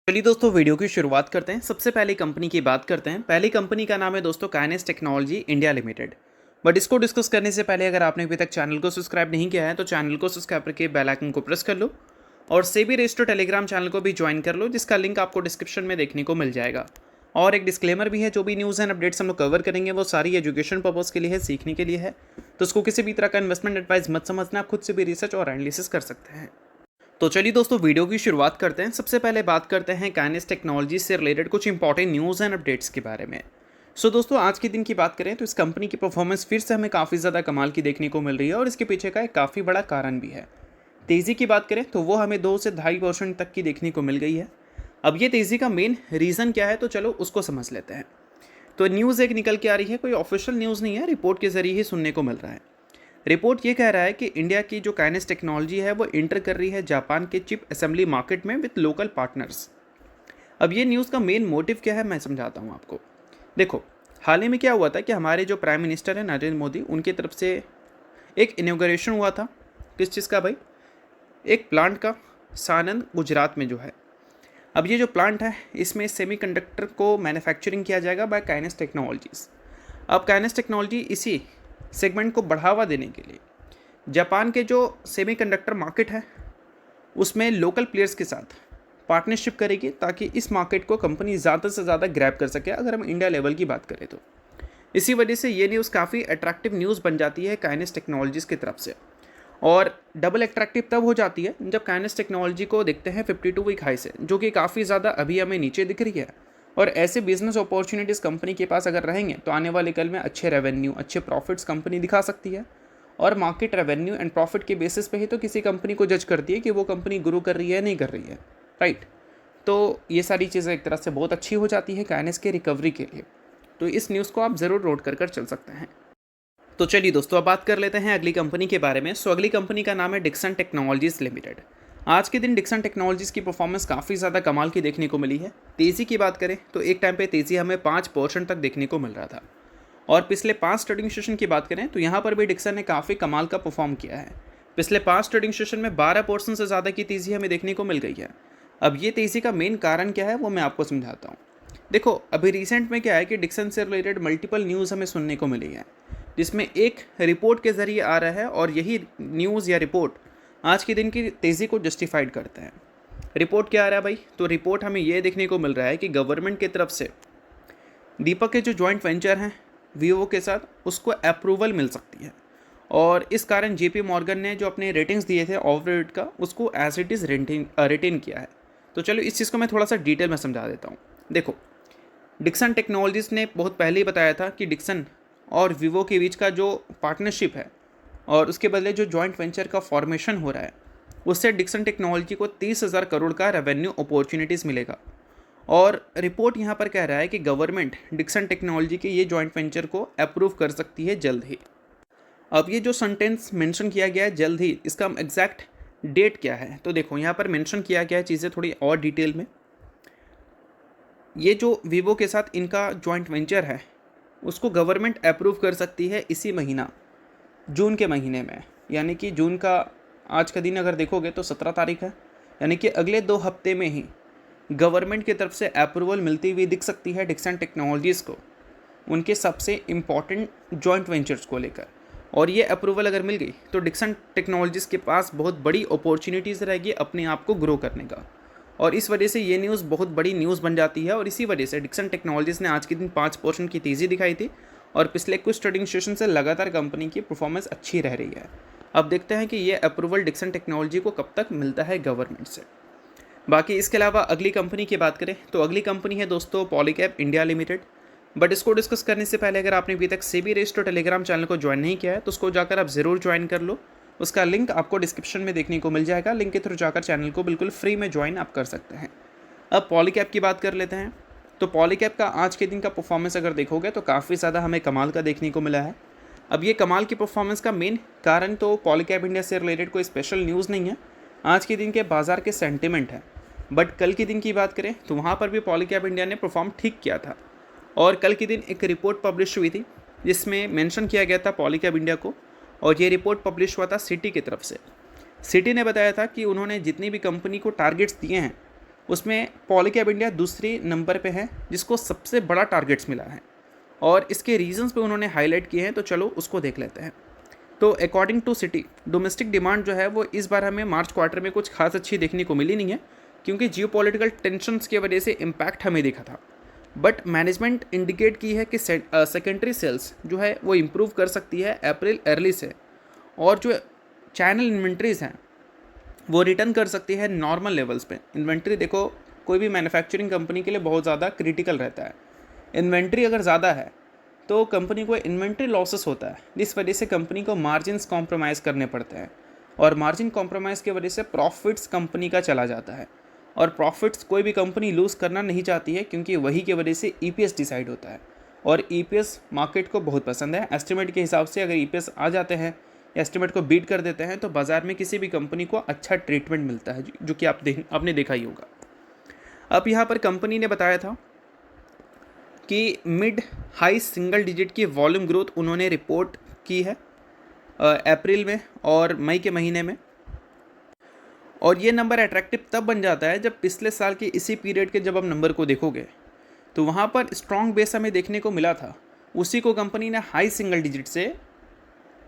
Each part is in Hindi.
चलिए दोस्तों वीडियो की शुरुआत करते हैं। सबसे पहले कंपनी की बात करते हैं। पहली कंपनी का नाम है दोस्तों kinase technology India limited. But इसको डिस्कस करने से पहले अगर आपने अभी तक चैनल को सब्सक्राइब नहीं किया है तो चैनल को सब्सक्राइब करके बेल आइकन को प्रेस कर लो और सेबी रजिस्टर्ड टेलीग्राम चैनल को भी ज्वाइन कर लो, जिसका लिंक आपको डिस्क्रिप्शन में देखने को मिल जाएगा। और एक डिस्क्लेमर भी है, जो भी न्यूज़ एंड अपडेट्स हम लोग कवर करेंगे वो सारी एजुकेशन पर्पज़ के लिए है, सीखने के लिए है। तो उसको किसी भी तरह का इन्वेस्टमेंट एडवाइस मत समझना, आप खुद से भी रिसर्च और एनालिसिस कर सकते हैं। तो चलिए दोस्तों वीडियो की शुरुआत करते हैं। सबसे पहले बात करते हैं काइनेस टेक्नोलॉजी से रिलेटेड कुछ इंपॉर्टेंट न्यूज़ एंड अपडेट्स के बारे में। दोस्तों आज के दिन की बात करें तो इस कंपनी की परफॉर्मेंस फिर से हमें काफ़ी ज़्यादा कमाल की देखने को मिल रही है और इसके पीछे का एक काफ़ी बड़ा कारण भी है। तेज़ी की बात करें तो वो हमें 2 से 2.5% तक की देखने को मिल गई है। अब ये तेज़ी का मेन रीज़न क्या है, तो चलो उसको समझ लेते हैं। तो न्यूज़ एक निकल के आ रही है, कोई ऑफिशियल न्यूज़ नहीं है, रिपोर्ट के ज़रिए ही सुनने को मिल रहा है। रिपोर्ट ये कह रहा है कि इंडिया की जो काइनेस टेक्नोलॉजी है वो इंटर कर रही है जापान के चिप असेंबली मार्केट में विद लोकल पार्टनर्स। अब ये न्यूज़ का मेन मोटिव क्या है मैं समझाता हूँ आपको। देखो, हाल ही में क्या हुआ था कि हमारे जो प्राइम मिनिस्टर हैं नरेंद्र मोदी, उनकी तरफ से एक इनॉग्रेशन हुआ था। किस चीज़ का भाई? एक प्लांट का, सानंद गुजरात में जो है। अब ये जो प्लांट है इसमें सेमीकंडक्टर को मैन्युफैक्चरिंग किया जाएगा बाय काइनेस टेक्नोलॉजीज़। अब काइनेस टेक्नोलॉजी इसी सेगमेंट को बढ़ावा देने के लिए जापान के जो सेमीकंडक्टर मार्केट है उसमें लोकल प्लेयर्स के साथ पार्टनरशिप करेगी, ताकि इस मार्केट को कंपनी ज़्यादा से ज़्यादा ग्रैब कर सके, अगर हम इंडिया लेवल की बात करें तो। इसी वजह से ये न्यूज़ काफ़ी अट्रैक्टिव न्यूज़ बन जाती है काइनेस टेक्नोलॉजीज़ की तरफ से। और डबल अट्रैक्टिव तब हो जाती है जब काइनेस टेक्नोलॉजी को देखते हैं 52 वीक हाई से, जो कि काफ़ी ज़्यादा अभी हमें नीचे दिख रही है। और ऐसे बिजनेस अपॉर्चुनिटीज़ कंपनी के पास अगर रहेंगे तो आने वाले कल में अच्छे रेवेन्यू, अच्छे प्रॉफिट्स कंपनी दिखा सकती है। और मार्केट रेवेन्यू एंड प्रॉफिट के बेसिस पे ही तो किसी कंपनी को जज करती है कि वो कंपनी ग्रो कर रही है नहीं कर रही है, राइट। तो ये सारी चीज़ें एक तरह से बहुत अच्छी हो जाती है काइनेस के रिकवरी के लिए। तो इस न्यूज़ को आप ज़रूर नोट कर चल सकते हैं। तो चलिए दोस्तों अब बात कर लेते हैं अगली कंपनी के बारे में। अगली कंपनी का नाम है डिक्सन टेक्नोलॉजीज़ लिमिटेड। आज के दिन डिक्सन टेक्नोलॉजीज़ की परफॉर्मेंस काफ़ी ज़्यादा कमाल की देखने को मिली है। तेज़ी की बात करें तो एक टाइम पे तेज़ी हमें 5% तक देखने को मिल रहा था। और पिछले 5 ट्रेडिंग सेशन की बात करें तो यहाँ पर भी डिक्सन ने काफ़ी कमाल का परफॉर्म किया है। पिछले 5 ट्रेडिंग सेशन में 12% से ज़्यादा की तेज़ी हमें देखने को मिल गई है। अब ये तेज़ी का मेन कारण क्या है वो मैं आपको समझाता हूँ। देखो, अभी रिसेंट में क्या है कि डिक्सन से रिलेटेड मल्टीपल न्यूज़ हमें सुनने को मिली है, जिसमें एक रिपोर्ट के ज़रिए आ रहा है और यही न्यूज़ या रिपोर्ट आज के दिन की तेज़ी को जस्टिफाइड करते हैं। रिपोर्ट क्या आ रहा है भाई? तो रिपोर्ट हमें ये देखने को मिल रहा है कि गवर्नमेंट की तरफ से दीपक के जो जॉइंट वेंचर हैं वीवो के साथ, उसको अप्रूवल मिल सकती है। और इस कारण जेपी मॉर्गन ने जो अपने रेटिंग्स दिए थे ओवररेट का, उसको एज इट इज़ रिटेन किया है। तो चलो इस चीज़ को मैं थोड़ा सा डिटेल में समझा देता हूँ। देखो, डिक्सन टेक्नोलॉजीज ने बहुत पहले ही बताया था कि डिक्सन और वीवो के बीच का जो पार्टनरशिप है और उसके बदले जो जॉइंट वेंचर का फॉर्मेशन हो रहा है, उससे डिक्सन टेक्नोलॉजी को 30,000 करोड़ का रेवेन्यू अपॉर्चुनिटीज़ मिलेगा। और रिपोर्ट यहाँ पर कह रहा है कि गवर्नमेंट डिक्सन टेक्नोलॉजी के ये जॉइंट वेंचर को अप्रूव कर सकती है जल्द ही। अब ये जो सेंटेंस मेंशन किया गया है जल्द ही, इसका एग्जैक्ट डेट क्या है? तो देखो यहाँ पर मेंशन किया गया है चीज़ें थोड़ी और डिटेल में। ये जो वीवो के साथ इनका जॉइंट वेंचर है उसको गवर्नमेंट अप्रूव कर सकती है इसी महीना, जून के महीने में। यानी कि जून का आज का दिन अगर देखोगे तो 17 तारीख है, यानी कि अगले 2 हफ्ते में ही गवर्नमेंट की तरफ से अप्रूवल मिलती हुई दिख सकती है डिक्सन टेक्नोलॉजीज़ को, उनके सबसे इम्पॉर्टेंट जॉइंट वेंचर्स को लेकर। और ये अप्रूवल अगर मिल गई तो डिक्सन टेक्नोलॉजीज़ के पास बहुत बड़ी अपॉर्चुनिटीज़ रहेगी अपने आप को ग्रो करने का। और इस वजह से ये न्यूज़ बहुत बड़ी न्यूज़ बन जाती है। और इसी वजह से डिक्सन टेक्नोलॉजीज़ ने आज के दिन 5% की तेज़ी दिखाई थी और पिछले कुछ ट्रेडिंग सेशन से लगातार कंपनी की परफॉर्मेंस अच्छी रह रही है। अब देखते हैं कि ये अप्रूवल डिक्सन टेक्नोलॉजी को कब तक मिलता है गवर्नमेंट से। बाकी इसके अलावा अगली कंपनी की बात करें तो अगली कंपनी है दोस्तों पॉलीकैब इंडिया लिमिटेड। बट इसको डिस्कस करने से पहले अगर आपने अभी तक सेबी रजिस्टर्ड टेलीग्राम चैनल को ज्वाइन नहीं किया है तो उसको जाकर आप ज़रूर ज्वाइन कर लो। उसका लिंक आपको डिस्क्रिप्शन में देखने को मिल जाएगा। लिंक के थ्रू जाकर चैनल को बिल्कुल फ्री में ज्वाइन आप कर सकते हैं। अब पॉलीकैब की बात कर लेते हैं। तो पॉलीकैब का आज के दिन का परफॉर्मेंस अगर देखोगे तो काफ़ी ज़्यादा हमें कमाल का देखने को मिला है। अब ये कमाल की परफॉर्मेंस का मेन कारण तो पॉलीकैब इंडिया से रिलेटेड कोई स्पेशल न्यूज़ नहीं है, आज के दिन के बाजार के सेंटिमेंट है। बट कल के दिन की बात करें तो वहाँ पर भी पॉलीकैब इंडिया ने परफॉर्म ठीक किया था। और कल के दिन एक रिपोर्ट पब्लिश हुई थी जिसमें मेंशन किया गया था पॉलीकैब इंडिया को, और ये रिपोर्ट पब्लिश हुआ था सिटी की तरफ से। सिटी ने बताया था कि उन्होंने जितनी भी कंपनी को टारगेट्स दिए हैं उसमें पॉलीकैब इंडिया दूसरे नंबर पे है जिसको सबसे बड़ा टारगेट्स मिला है, और इसके रीजंस पे उन्होंने हाईलाइट किए हैं। तो चलो उसको देख लेते हैं। तो according to city, domestic demand जो है वो इस बार हमें मार्च क्वार्टर में कुछ खास अच्छी देखने को मिली नहीं है, क्योंकि जियोपॉलिटिकल टेंशंस की वजह से इम्पैक्ट हमें दिखा था। बट मैनेजमेंट इंडिकेट की है कि सेकेंडरी सेल्स जो है वो इम्प्रूव कर सकती है अप्रैल अर्ली से, और जो चैनल इन्वेंट्रीज हैं वो रिटर्न कर सकती है नॉर्मल लेवल्स पे। इन्वेंट्री देखो, कोई भी मैन्युफैक्चरिंग कंपनी के लिए बहुत ज़्यादा क्रिटिकल रहता है। इन्वेंट्री अगर ज़्यादा है तो कंपनी को इन्वेंट्री लॉसेस होता है, जिस वजह से कंपनी को मार्जिन्स कॉम्प्रोमाइज़ करने पड़ते हैं, और मार्जिन कॉम्प्रोमाइज़ की वजह से प्रॉफिट्स कंपनी का चला जाता है, और प्रॉफिट्स कोई भी कंपनी लूज़ करना नहीं चाहती है, क्योंकि वही की वजह से ईपीएस डिसाइड होता है, और ईपीएस मार्केट को बहुत पसंद है। एस्टिमेट के हिसाब से अगर ईपीएस आ जाते हैं, एस्टिमेट को बीट कर देते हैं, तो बाज़ार में किसी भी कंपनी को अच्छा ट्रीटमेंट मिलता है, जो कि आपने देखा ही होगा। अब यहाँ पर कंपनी ने बताया था कि मिड हाई सिंगल डिजिट की वॉल्यूम ग्रोथ उन्होंने रिपोर्ट की है अप्रैल में और मई के महीने में, और ये नंबर अट्रैक्टिव तब बन जाता है जब पिछले साल के इसी पीरियड के जब आप नंबर को देखोगे तो वहाँ पर स्ट्रॉन्ग बेस हमें देखने को मिला था। उसी को कंपनी ने हाई सिंगल डिजिट से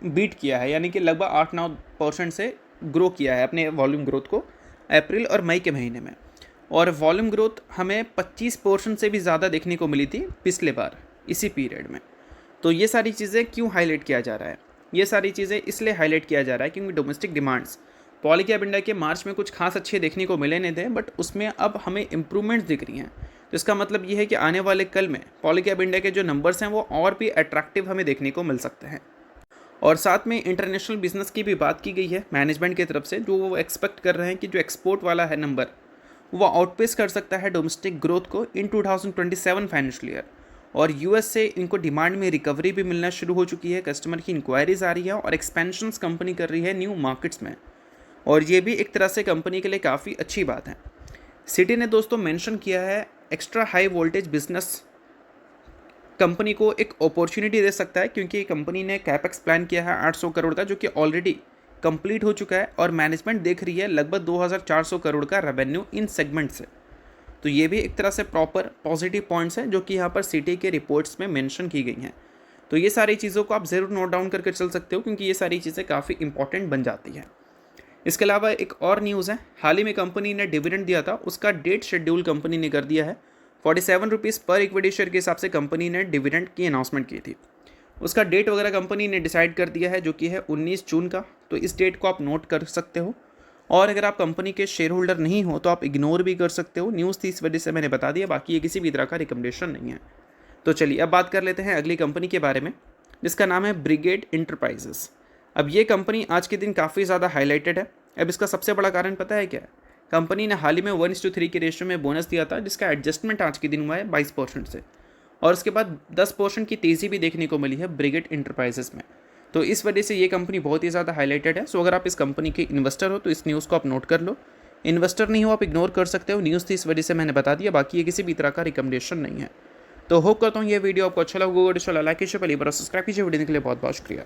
बीट किया है, यानी कि लगभग 8-9% से ग्रो किया है अपने वॉल्यूम ग्रोथ को अप्रैल और मई के महीने में, और वॉल्यूम ग्रोथ हमें 25% से भी ज़्यादा देखने को मिली थी पिछले बार इसी पीरियड में। तो ये सारी चीज़ें क्यों हाईलाइट किया जा रहा है? ये सारी चीज़ें इसलिए हाईलाइट किया जा रहा है क्योंकि डोमेस्टिक डिमांड्स पॉलीकैब इंडिया के मार्च में कुछ खास अच्छे देखने को मिले नहीं थे, बट उसमें अब हमें इंप्रूवमेंट्स दिख रही हैं। तो इसका मतलब ये है कि आने वाले कल में पॉलीकैब इंडिया के जो नंबर्स हैं वो और भी अट्रैक्टिव हमें देखने को मिल सकते हैं। और साथ में इंटरनेशनल बिजनेस की भी बात की गई है मैनेजमेंट की तरफ से, जो वो एक्सपेक्ट कर रहे हैं कि जो एक्सपोर्ट वाला है नंबर वो आउटपेस कर सकता है डोमेस्टिक ग्रोथ को इन 2027 फाइनेंशियल ईयर, और यूएस से इनको डिमांड में रिकवरी भी मिलना शुरू हो चुकी है, कस्टमर की इंक्वायरीज आ रही है, और एक्सपेंशंस कंपनी कर रही है न्यू मार्केट्स में, और ये भी एक तरह से कंपनी के लिए काफ़ी अच्छी बात है। सिटी ने दोस्तों मेंशन किया है extra high voltage business company को एक अपॉर्चुनिटी दे सकता है, क्योंकि कंपनी ने कैपेक्स प्लान किया है 800 करोड़ का, जो कि ऑलरेडी कंप्लीट हो चुका है, और मैनेजमेंट देख रही है लगभग 2400 करोड़ का रेवेन्यू इन सेगमेंट से। तो ये भी एक तरह से प्रॉपर पॉजिटिव पॉइंट्स हैं जो कि यहाँ पर सिटी के रिपोर्ट्स में मेंशन की गई हैं। तो ये सारी चीज़ों को आप ज़रूर नोट डाउन करके चल सकते हो, क्योंकि ये सारी चीज़ें काफ़ी इंपॉर्टेंट बन जाती हैं। इसके अलावा एक और न्यूज़ है, हाल ही में कंपनी ने डिविडेंड दिया था, उसका डेट शेड्यूल कंपनी ने कर दिया है। 47 रुपीज़ पर इक्विटी शेयर के हिसाब से कंपनी ने डिविडेंड की अनाउंसमेंट की थी। उसका डेट वगैरह कंपनी ने डिसाइड कर दिया है, जो कि है 19 जून का। तो इस डेट को आप नोट कर सकते हो, और अगर आप कंपनी के शेयर होल्डर नहीं हो तो आप इग्नोर भी कर सकते हो। न्यूज़ थी इस वजह से मैंने बता दिया, बाकी ये किसी भी तरह का रिकमेंडेशन नहीं है। तो चलिए अब बात कर लेते हैं अगली कंपनी के बारे में, जिसका नाम है ब्रिगेड इंटरप्राइजेस। अब ये कंपनी आज के दिन काफ़ी ज़्यादा हाईलाइटेड है। अब इसका सबसे बड़ा कारण पता है क्या है? कंपनी ने हाल ही में 1:3 के रेशियो में बोनस दिया था, जिसका एडजस्टमेंट आज के दिन हुआ है 22% से, और उसके बाद 10% की तेज़ी भी देखने को मिली है ब्रिगेड इंटरप्राइजेस में। तो इस वजह से ये कंपनी बहुत ही ज़्यादा हाईलाइटेड है। सो अगर आप इस कंपनी के इन्वेस्टर हो तो इस न्यूज़ को आप नोट कर लो। इन्वेस्टर नहीं हो आप इग्नोर कर सकते हो, न्यूज़ थी इस वजह से मैंने बता दिया, बाकी ये किसी भी तरह का रिकमेंडेशन नहीं है। तो होप करता हूँ ये वीडियो आपको अच्छा लगा होगा। लाइक कीजिए, पहली बार सब्सक्राइब कीजिए। वीडियो के लिए बहुत बहुत शुक्रिया।